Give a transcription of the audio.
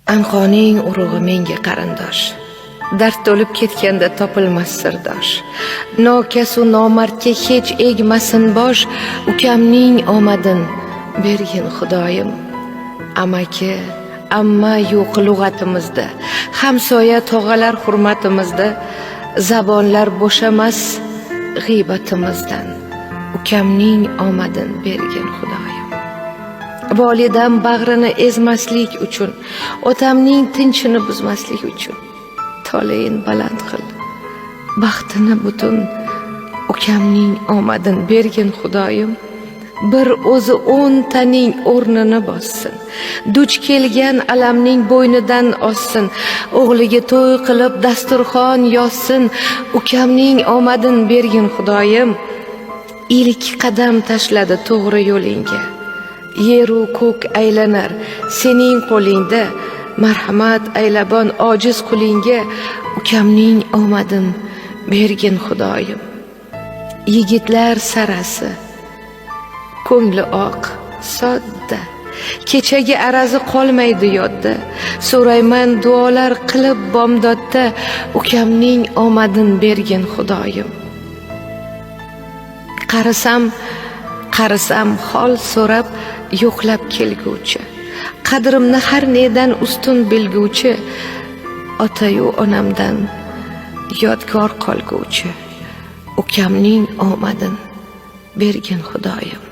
Anqoning urug'i menga qarindosh, dard to'lib ketganda topilmas sirdosh. Nokasu nomardga hech egmasin bosh, ukamning omadin bergin Xudoyim. Amaki, amma yo'q lug'atimizda, hamsoya tog'alar hurmatimizda, zabonlar bo'shamas g'iybatimizdan. Ukamning omadin bergin Xudoyim. Volidam bag'rini ezmaslik uchun, otamning tinchini buzmaslik uchun toleyin baland qil, baxtini butun. Ukamning omadin bergin Xudoyim. Bir o'zi 10 taning o'rnini bossin, duch kelgan alamning bo'ynidan ossin, o'g'liga to'y qilib dasturxon yozsin. Ukamning omadin bergin Xudoyim. Ilk qadam tashladi to'g'ri yo'lingga, yeru ko'k aylanar sening qo'lingda. Marhamat aylabon ojiz qulingga, ukamning omadin bergin Xudoyim. Yigitlar sarasi, ko'ngli oq, sodda, kechagi arazi qolmaydi yodda. So'rayman duolar qilib bomdodda, ukamning omadin bergin Xudoyim. Qarisam hol so'rab yo'qlab kelguvchi, qadrimni har nedan ustun bilguvchi, otayu onamdan yodgor qolguvchi, ukamning omadin bergin Xudoyim.